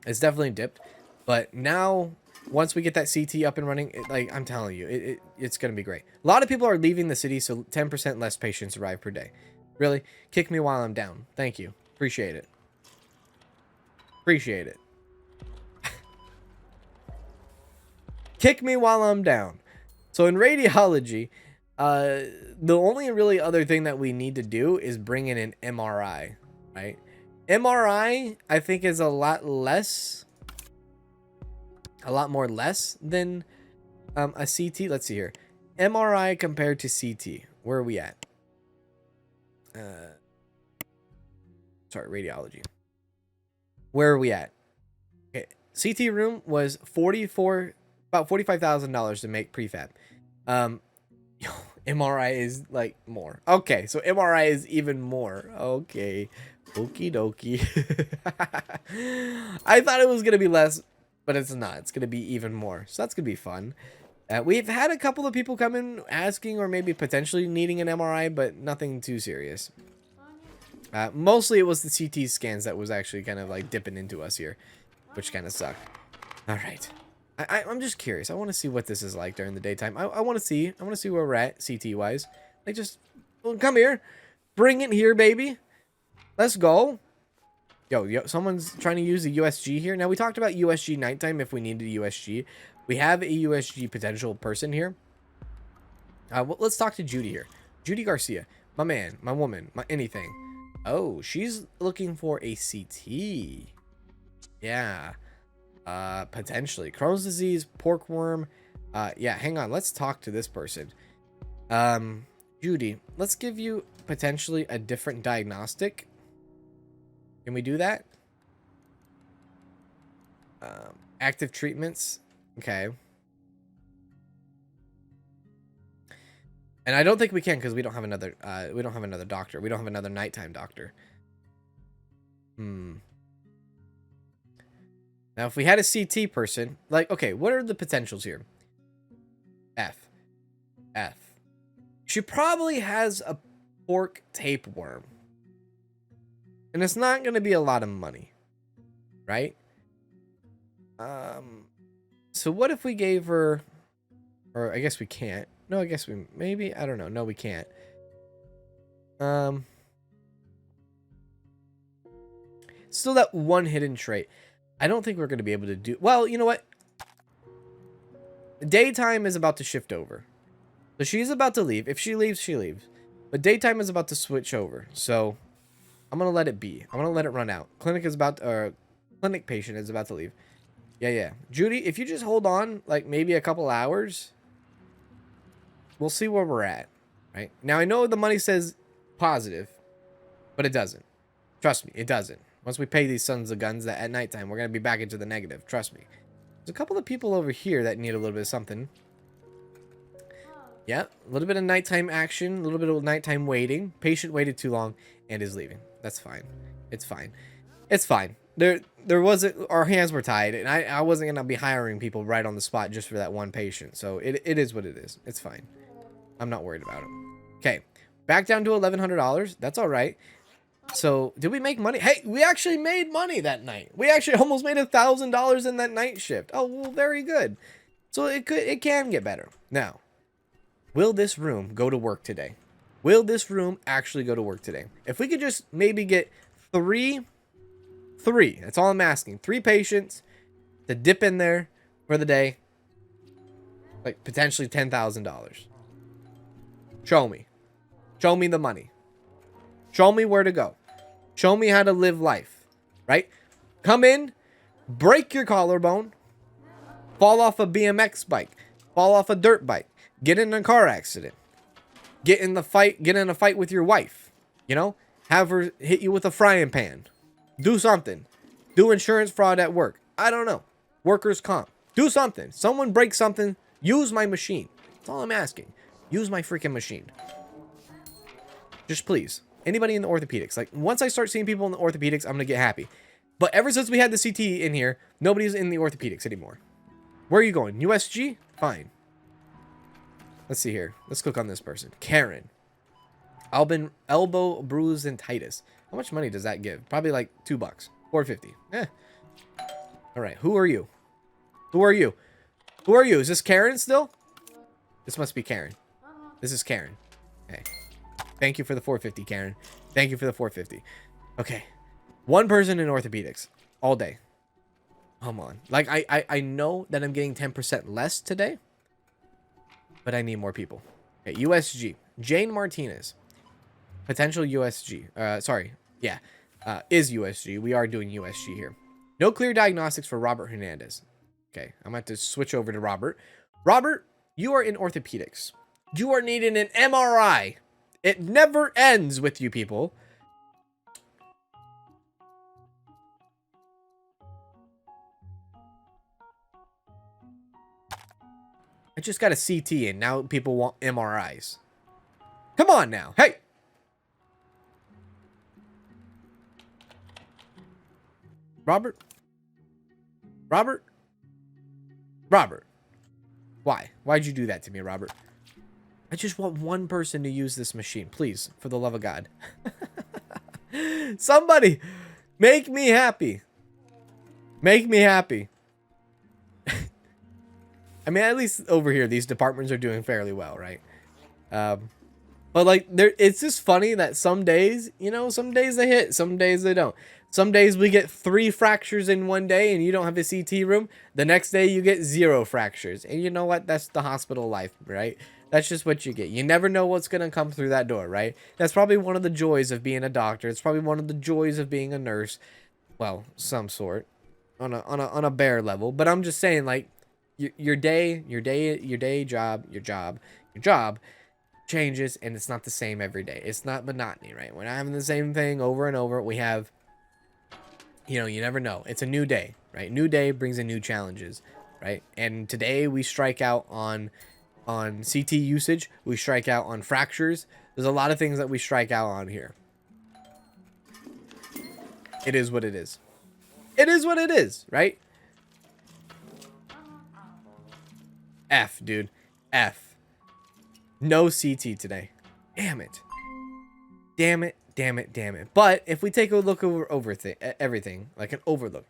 It's definitely dipped. But now, once we get that CT up and running, like, I'm telling you, it's going to be great. A lot of people are leaving the city, so 10% less patients arrive per day. Really? Kick me while I'm down. Thank you. Appreciate it. Appreciate it. Kick me while I'm down. So in radiology, the only really other thing that we need to do is bring in an MRI, right? MRI, I think, is a lot more less than a CT. Let's see here. MRI compared to CT. Where are we at? Sorry, radiology. Where are we at? Okay, CT room was about $45,000 to make prefab. MRI is like more. Okay, so MRI is even more. Okay, okie dokie. I thought it was gonna be less, but it's not. It's gonna be even more. So that's gonna be fun. We've had a couple of people come in asking or maybe potentially needing an MRI, but nothing too serious. Mostly it was the CT scans that was actually kind of like dipping into us here, which kind of sucked. All right. I'm just curious. I want to see what this is like during the daytime. I want to see where we're at CT wise. Like, just come here. Bring it here, baby. Let's go. Yo, someone's trying to use a USG here. Now, we talked about USG nighttime if we needed a USG. We have a USG potential person here. Well, let's talk to Judy here. Judy Garcia. My man, my woman, my anything. Oh, she's looking for a CT. Yeah. Potentially. Crohn's disease, porkworm. Yeah, hang on. Let's talk to this person. Judy, let's give you potentially a different diagnostic. Can we do that? Active treatments. Okay. And I don't think we can because we don't have another doctor. We don't have another nighttime doctor. Now, if we had a CT person, like, okay, what are the potentials here? F. She probably has a pork tapeworm. And it's not going to be a lot of money. Right? So what if we gave her, or I guess we can't. No, I guess we, maybe, I don't know. No, we can't. Still that one hidden trait. I don't think we're going to be able to do, well, you know what? Daytime is about to shift over. So she's about to leave. If she leaves, she leaves. But daytime is about to switch over. So I'm going to let it be. I'm going to let it run out. Clinic is about to, clinic patient is about to leave. Yeah. Judy, if you just hold on, like maybe a couple hours, we'll see where we're at. Right? Now, I know the money says positive, but it doesn't. Trust me, it doesn't. Once we pay these sons of guns that at nighttime, we're going to be back into the negative. Trust me. There's a couple of people over here that need a little bit of something. Yeah, a little bit of nighttime action, a little bit of nighttime waiting. Patient waited too long and is leaving. That's fine. It's fine. It's fine. There wasn't, our hands were tied, and I wasn't gonna be hiring people right on the spot just for that one patient. So it is what it is. It's fine. I'm not worried about it. Okay, back down to $1,100. That's all right. So did we make money? Hey, we actually made money that night. We actually almost made $1,000 in that night shift. Oh, well, very good. So it can get better. Now, will this room go to work today? Will this room actually go to work today? If we could just maybe get three, that's all I'm asking. 3 patients to dip in there for the day. Like potentially $10,000. Show me. Show me the money. Show me where to go. Show me how to live life. Right? Come in, break your collarbone, fall off a BMX bike, fall off a dirt bike, get in a car accident, get in a fight with your wife, you know, have her hit you with a frying pan, do something, do insurance fraud at work. I don't know. Workers' comp. Do something. Someone break something. Use my machine. That's all I'm asking. Use my freaking machine. Just please. Anybody in the orthopedics. Like, once I start seeing people in the orthopedics, I'm going to get happy. But ever since we had the CT in here, nobody's in the orthopedics anymore. Where are you going? USG? Fine. Let's see here. Let's click on this person. Karen. Elbow, bruise, and titus. How much money does that give? Probably like $2. $4.50. Eh. All right. Who are you? Who are you? Who are you? Is this Karen still? This must be Karen. This is Karen. Okay. Thank you for the $4.50, Karen. Thank you for the $4.50. Okay. One person in orthopedics all day. Come on. Like, I know that I'm getting 10% less today, but I need more people. Okay, USG. Jane Martinez. Potential USG. Sorry. Yeah. Is USG. We are doing USG here. No clear diagnostics for Robert Hernandez. Okay. I'm going to have to switch over to Robert. Robert, you are in orthopedics. You are needing an MRI. It never ends with you people. I just got a CT and now people want MRIs. Come on now. Hey. Robert? Robert? Robert. Why? Why'd you do that to me, Robert? I just want one person to use this machine. Please, for the love of God. Somebody, make me happy. Make me happy. I mean, at least over here, these departments are doing fairly well, right? But like, it's just funny that some days, you know, some days they hit, some days they don't. Some days we get 3 fractures in one day and you don't have a CT room. The next day you get 0 fractures. And you know what? That's the hospital life, right? That's just what you get. You never know what's going to come through that door, right? That's probably one of the joys of being a doctor. It's probably one of the joys of being a nurse. Well, some sort. On a bare level. But I'm just saying, like, your job changes, and it's not the same every day. It's not monotony, right? We're not having the same thing over and over. We have, you know, you never know. It's a new day, right? New day brings in new challenges, right? And today we strike out on CT usage. We strike out on fractures. There's a lot of things that we strike out on here. It is what it is. It is what it is, right? F, dude. F. No CT today. Damn it. Damn it. Damn it. Damn it. But if we take a look over everything, like an overlook,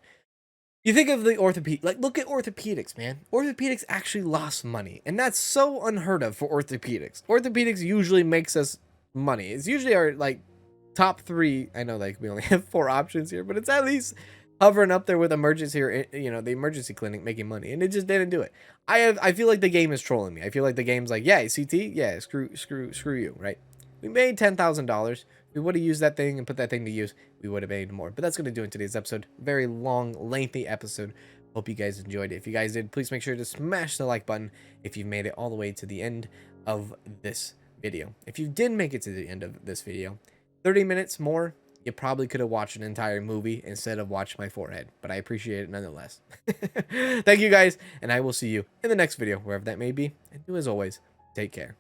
You think of the orthopedic, like look at orthopedics, man. Orthopedics actually lost money, and that's so unheard of for orthopedics. Orthopedics usually makes us money. It's usually our like top three. I know like we only have 4 options here, but it's at least hovering up there with emergency or the emergency clinic making money, and it just didn't do it. I feel like the game is trolling me. I feel like the game's like, yeah, CT, yeah, screw you, right? We made $10,000. We would have used that thing and put that thing to use. We would have made more. But that's going to do it in today's episode. Very long, lengthy episode. Hope you guys enjoyed it. If you guys did, please make sure to smash the like button if you've made it all the way to the end of this video. If you did make it to the end of this video, 30 minutes more, you probably could have watched an entire movie instead of watched my forehead. But I appreciate it nonetheless. Thank you guys, and I will see you in the next video, wherever that may be. And as always, take care.